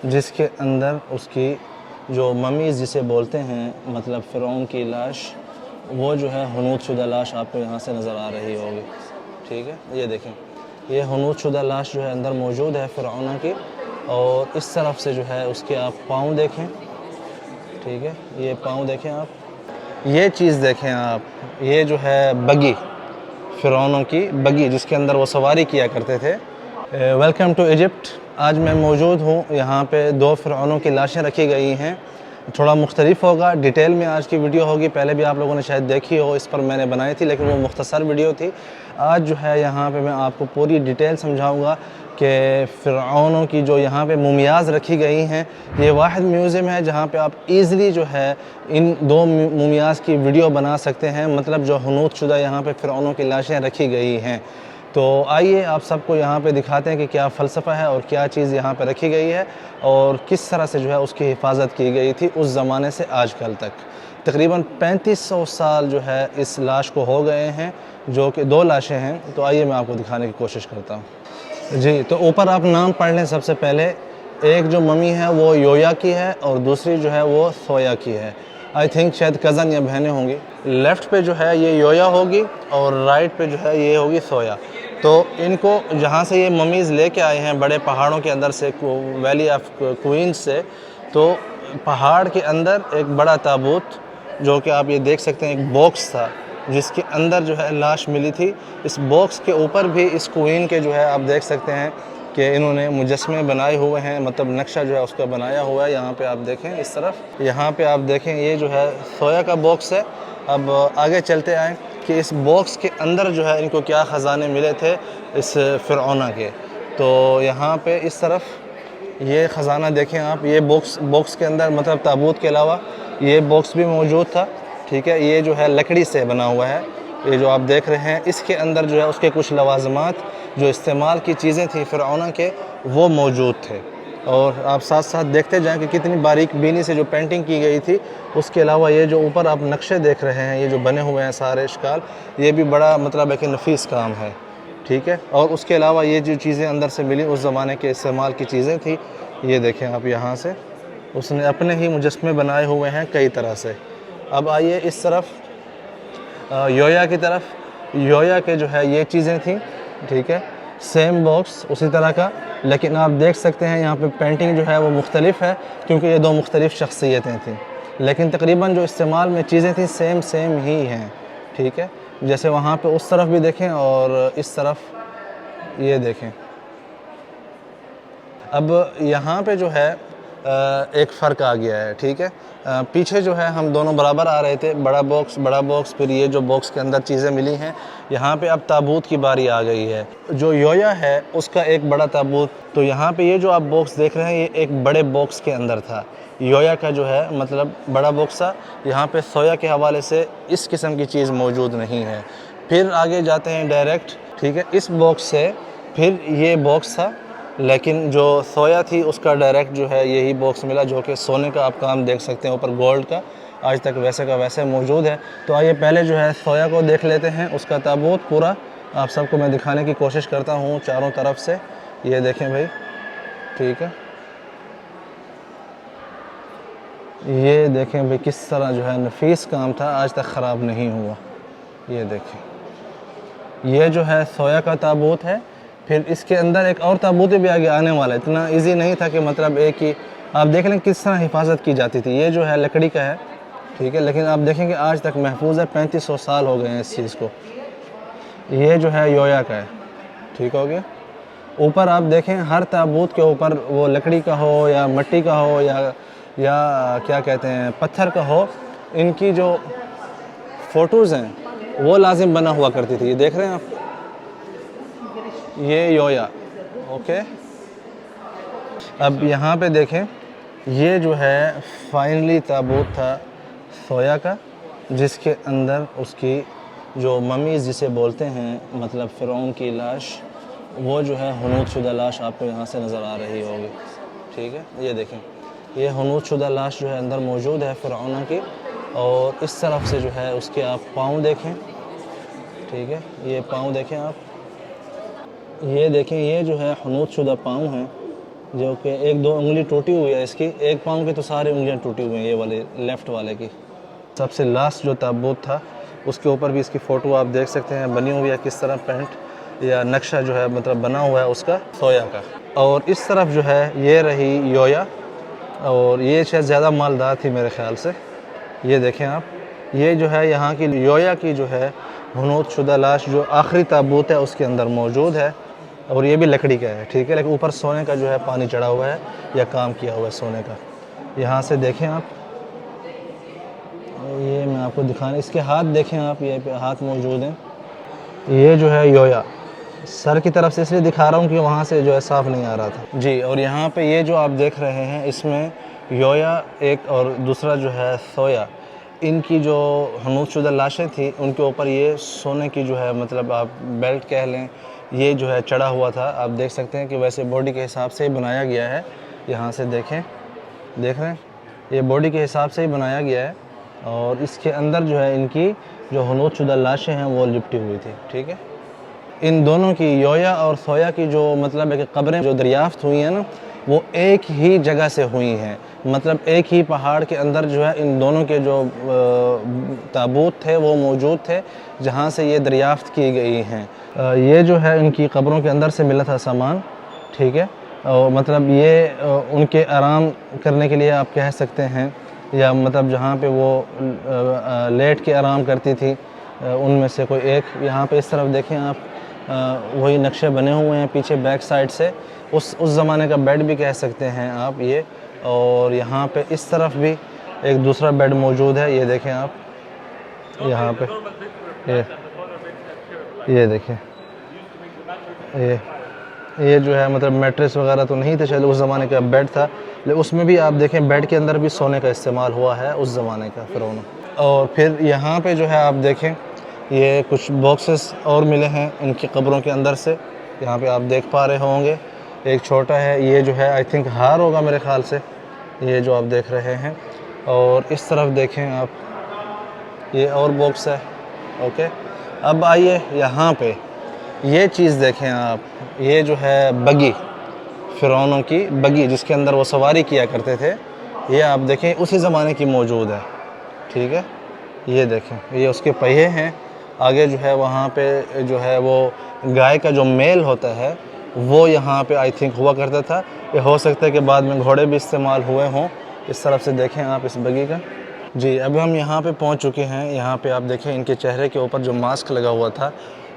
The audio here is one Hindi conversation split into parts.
जिसके अंदर उसकी जो ममीज़ जिसे बोलते हैं, मतलब फ़िरौन की लाश, वो जो है हनूत शुदा लाश आपको यहाँ से नज़र आ रही होगी। ठीक है, ये देखें, ये हनूत शुदा लाश जो है अंदर मौजूद है फ़िरौना की। और इस तरफ से जो है उसके आप पाँव देखें। ठीक है, ये पाँव देखें आप, ये चीज़ देखें आप, ये जो है बगी, फ़िरौनों की बगी जिसके अंदर वो सवारी किया करते थे। Welcome to Egypt. आज मैं मौजूद हूँ यहाँ पे, दो फ़िरौनों की लाशें रखी गई हैं। थोड़ा मुख्तलिफ होगा, डिटेल में आज की वीडियो होगी। पहले भी आप लोगों ने शायद देखी हो, इस पर मैंने बनाई थी, लेकिन वो मुख्तसर वीडियो थी। आज जो है यहाँ पे मैं आपको पूरी डिटेल समझाऊँगा कि फ़िरऔनों की जो यहाँ पे मुमियाज़ रखी गई हैं, ये वाहिद म्यूज़ियम है जहाँ पे आप ईज़िली जो है इन दो मुमियाज़ की वीडियो बना सकते हैं, मतलब जो हनूत शुदा यहाँ पे फ़िरऔनों की लाशें रखी गई हैं। तो आइए आप सबको यहाँ पे दिखाते हैं कि क्या फ़लसफ़ा है और क्या चीज़ यहाँ पे रखी गई है और किस तरह से जो है उसकी हिफाजत की गई थी उस ज़माने से आजकल तक। तकरीबन 3500 साल जो है इस लाश को हो गए हैं, जो कि दो लाशें हैं। तो आइए मैं आपको दिखाने की कोशिश करता हूँ। जी, तो ऊपर आप नाम पढ़ लें सबसे पहले। एक जो मम्मी है वो योया की है और दूसरी जो है वो सोया की है। आई थिंक शायद कज़न या बहनें होंगी। लेफ़्ट पे जो है ये योया होगी और राइट पे जो है ये होगी सोया। तो इनको जहाँ से ये मम्मीज़ लेके आए हैं बड़े पहाड़ों के अंदर से, वैली ऑफ क्वींस से, तो पहाड़ के अंदर एक बड़ा ताबूत, जो कि आप ये देख सकते हैं, एक बॉक्स था जिसके अंदर जो है लाश मिली थी। इस बॉक्स के ऊपर भी इस क्वीन के जो है आप देख सकते हैं कि इन्होंने मुजस्मे बनाए हुए हैं, मतलब नक्शा जो है उसका बनाया हुआ है। यहाँ पे आप देखें, इस तरफ यहाँ पे आप देखें, ये जो है सोया का बॉक्स है। अब आगे चलते आएँ कि इस बॉक्स के अंदर जो है इनको क्या ख़जाने मिले थे इस फ़िरऔना के। तो यहाँ पे इस तरफ ये ख़जाना देखें आप, ये बॉक्स के अंदर, मतलब ताबूत के अलावा ये बॉक्स भी मौजूद था। ठीक है, ये जो है लकड़ी से बना हुआ है, ये जो आप देख रहे हैं, इसके अंदर जो है उसके कुछ लवाज़मात, जो इस्तेमाल की चीज़ें थी फ़िरऔना के, वो मौजूद थे। और आप साथ साथ देखते जाएं कि कितनी बारीक बीनी से जो पेंटिंग की गई थी। उसके अलावा ये जो ऊपर आप नक्शे देख रहे हैं, ये जो बने हुए हैं सारे इश्काल, ये भी बड़ा मतलब एक नफीस काम है। ठीक है, और उसके अलावा ये जो चीज़ें अंदर से मिली उस ज़माने के इस्तेमाल की चीज़ें थी। ये देखें आप, यहाँ से उसने अपने ही मुजस्मे बनाए हुए हैं कई तरह से। अब आइए इस तरफ योया की तरफ। योया के जो है ये चीज़ें थी। ठीक है, सेम बॉक्स उसी तरह का, लेकिन आप देख सकते हैं यहाँ पे पेंटिंग जो है वो मुख्तलिफ है, क्योंकि ये दो मुख्तलिफ शख्सियतें थीं, लेकिन तकरीबन जो इस्तेमाल में चीज़ें थी सेम ही हैं। ठीक है, जैसे वहाँ पे उस तरफ भी देखें और इस तरफ ये देखें। अब यहाँ पे जो है एक फ़र्क आ गया है। ठीक है, पीछे जो है हम दोनों बराबर आ रहे थे, बड़ा बॉक्स, फिर ये जो बॉक्स के अंदर चीज़ें मिली हैं। यहाँ पे अब ताबूत की बारी आ गई है। जो योया है उसका एक बड़ा ताबूत, तो यहाँ पे ये जो आप बॉक्स देख रहे हैं, ये एक बड़े बॉक्स के अंदर था। योया का जो है मतलब बड़ा बॉक्स था। यहाँ पे सोया के हवाले से इस किस्म की चीज़ मौजूद नहीं है। फिर आगे जाते हैं डायरेक्ट। ठीक है, इस बॉक्स से फिर ये बॉक्स था, लेकिन जो सोया थी उसका डायरेक्ट जो है यही बॉक्स मिला, जो कि सोने का आप काम देख सकते हैं ऊपर गोल्ड का, आज तक वैसे का वैसे मौजूद है। तो आइए पहले जो है सोया को देख लेते हैं, उसका ताबूत पूरा आप सबको मैं दिखाने की कोशिश करता हूँ चारों तरफ से। ये देखें भाई, ठीक है, ये देखें भाई किस तरह जो है नफीस काम था, आज तक ख़राब नहीं हुआ। ये देखें, ये जो है सोया का ताबूत है। फिर इसके अंदर एक और ताबूत भी आगे आने वाला है। इतना इजी नहीं था कि मतलब एक ही, आप देख लें किस तरह हिफाजत की जाती थी। ये जो है लकड़ी का है। ठीक है, लेकिन आप देखेंगे आज तक महफूज है। 3500 साल हो गए हैं इस चीज़ को। ये जो है योया का है। ठीक हो गया। ऊपर आप देखें, हर ताबूत के ऊपर, वो लकड़ी का हो या मिट्टी का हो या क्या कहते हैं पत्थर का हो, इनकी जो फ़ोटोज़ हैं वो लाजिम बना हुआ करती थी। ये देख रहे हैं आप, ये योया। ओके, अब यहाँ पे देखें, ये जो है फाइनली ताबूत था सोया का, जिसके अंदर उसकी जो ममीज़ जिसे बोलते हैं, मतलब फ़िरौन की लाश, वो जो है हनूत शुदा लाश आपको यहाँ से नज़र आ रही होगी। ठीक है, ये देखें, ये हनूत शुदा लाश जो है अंदर मौजूद है फ़िरौना की। और इस तरफ से जो है उसके आप पाँव देखें। ठीक है, ये पाँव देखें आप, ये देखें, ये जो है हनूत शुदा पाँव हैं। जो कि एक दो उंगली टूटी हुई है इसकी, एक पाँव की तो सारी उंगलियां टूटी हुई हैं, ये वाले लेफ़्ट वाले की। सबसे लास्ट जो ताबूत था उसके ऊपर भी इसकी फ़ोटो आप देख सकते हैं बनी हुई है, किस तरह पेंट या नक्शा जो है मतलब बना हुआ है उसका सोया का। और इस तरफ जो है ये रही योया, और ये शायद ज़्यादा मालदार थी मेरे ख़्याल से। ये देखें आप, ये जो है यहाँ की योया की जो है हुनूत शुदा लाश जो आखिरी ताबूत है उसके अंदर मौजूद है, और ये भी लकड़ी का है, ठीक है, लेकिन ऊपर सोने का जो है पानी चढ़ा हुआ है या काम किया हुआ है सोने का। यहाँ से देखें आप, ये मैं आपको दिखाने, इसके हाथ देखें आप, ये पे हाथ मौजूद हैं। ये जो है योया सर की तरफ से इसलिए दिखा रहा हूँ कि वहाँ से जो है साफ़ नहीं आ रहा था जी। और यहाँ पे ये जो आप देख रहे हैं इसमें योया एक और दूसरा जो है सोया, इनकी जो हनूतशुदा लाशें थी उनके ऊपर ये सोने की जो है मतलब आप बेल्ट कह लें, ये जो है चढ़ा हुआ था। आप देख सकते हैं कि वैसे बॉडी के हिसाब से ही बनाया गया है। यहाँ से देखें, देख रहे हैं, ये बॉडी के हिसाब से ही बनाया गया है, और इसके अंदर जो है इनकी जो हनूतशुदा लाशें हैं वो लिपटी हुई थी, ठीक है। इन दोनों की, योया और सोया की जो मतलब है कि कब्रें जो दरियाफ्त हुई हैं ना, वो एक ही जगह से हुई हैं, मतलब एक ही पहाड़ के अंदर जो है इन दोनों के जो ताबूत थे वो मौजूद थे, जहाँ से ये दरियाफ्त की गई हैं। ये जो है इनकी कब्रों के अंदर से मिला था सामान, ठीक है, और मतलब ये उनके आराम करने के लिए आप कह सकते हैं, या मतलब जहाँ पे वो लेट के आराम करती थी उनमें से कोई एक। यहाँ पे इस तरफ देखें आप, वही नक्शे बने हुए हैं पीछे बैक साइड से, उस ज़माने का बेड भी कह सकते हैं आप ये। और यहाँ पे इस तरफ भी एक दूसरा बेड मौजूद है, ये देखें आप, यहाँ पे ये देखें, ये जो है मतलब मैट्रेस वगैरह तो नहीं थे शायद, उस ज़माने का बेड था, लेकिन उसमें भी आप देखें बेड के अंदर भी सोने का इस्तेमाल हुआ है उस ज़माने का फ़िरौनों। और फिर यहाँ पे जो है आप देखें, ये कुछ बॉक्सेस और मिले हैं इनकी कब्रों के अंदर से, यहाँ पे आप देख पा रहे होंगे। एक छोटा है, ये जो है आई थिंक हार होगा मेरे ख़्याल से, ये जो आप देख रहे हैं। और इस तरफ देखें आप, ये और बॉक्स है, ओके। अब आइए यहाँ पे ये चीज़ देखें आप, ये जो है बगी, फ़िरौनों की बगी जिसके अंदर वो सवारी किया करते थे, ये आप देखें उसी ज़माने की मौजूद है, ठीक है। ये देखें, ये उसके पहिए हैं। आगे जो है वहाँ पे जो है वो गाय का जो मेल होता है वो यहाँ पे आई थिंक हुआ करता था। ये हो सकता है कि बाद में घोड़े भी इस्तेमाल हुए हों। इस तरफ से देखें आप इस बगी का जी। अब हम यहाँ पे पहुँच चुके हैं। यहाँ पे आप देखें इनके चेहरे के ऊपर जो मास्क लगा हुआ था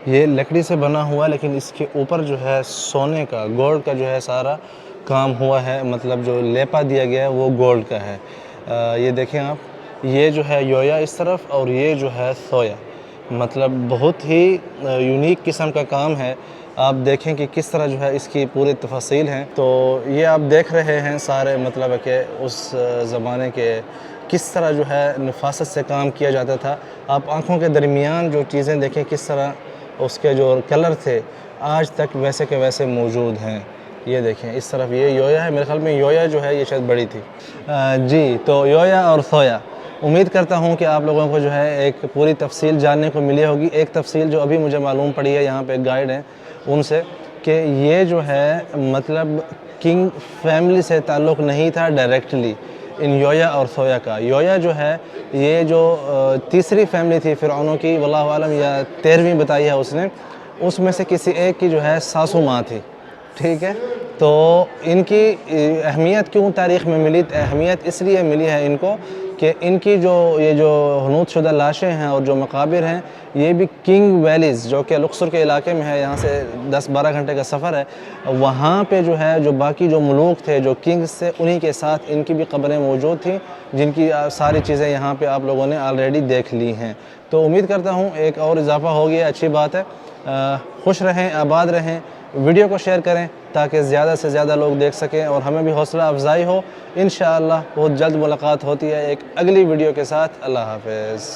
ये लकड़ी से बना हुआ, लेकिन इसके ऊपर जो है सोने का, गोल्ड का जो है सारा काम हुआ है, मतलब जो लेपा दिया गया है वो गोल्ड का है। ये देखें आप, ये जो है योया इस तरफ और ये जो है सोया, मतलब बहुत ही यूनिक किस्म का काम है। आप देखें कि किस तरह जो है इसकी पूरी तफसील हैं। तो ये आप देख रहे हैं सारे मतलब है कि उस ज़माने के किस तरह जो है नफासत से काम किया जाता था। आप आँखों के दरमियान जो चीज़ें देखें किस तरह उसके जो कलर थे आज तक वैसे के वैसे मौजूद हैं। ये देखें इस तरफ ये योया है, मेरे ख्याल में योया जो है ये शायद बड़ी थी जी। तो योया और सोया, उम्मीद करता हूँ कि आप लोगों को जो है एक पूरी तफसील जानने को मिली होगी। एक तफसील जो अभी मुझे मालूम पड़ी है, यहाँ पे एक गाइड हैं उनसे, कि ये जो है मतलब किंग फैमिली से ताल्लुक़ नहीं था डायरेक्टली इन योया और सोया का। योया जो है ये जो तीसरी फैमिली थी फ़िरौनों की, वल्लाहु आलम, या 13वीं बताई है उसने, उसमें से किसी एक की जो है सासू माँ थी, ठीक है। तो इनकी अहमियत क्यों तारीख़ में मिली? अहमियत इसलिए मिली है इनको कि इनकी जो ये जो हनूतशुदा लाशें हैं और जो मकाबिर हैं ये भी किंग वैलीज़ जो कि लुक्सर के इलाके में है, यहाँ से 10-12 घंटे का सफ़र है, वहाँ पे जो है जो बाकी जो मुलूक थे, जो किंग्स थे, उन्हीं के साथ इनकी भी कब्रें मौजूद थी, जिनकी सारी चीज़ें यहाँ पे आप लोगों ने ऑलरेडी देख ली हैं। तो उम्मीद करता हूँ एक और इजाफ़ा हो गया, अच्छी बात है। खुश रहें, आबाद रहें, वीडियो को शेयर करें ताकि ज़्यादा से ज़्यादा लोग देख सकें और हमें भी हौसला अफजाई हो। इंशाअल्लाह बहुत जल्द मुलाकात होती है एक अगली वीडियो के साथ। अल्लाह हाफ़िज़।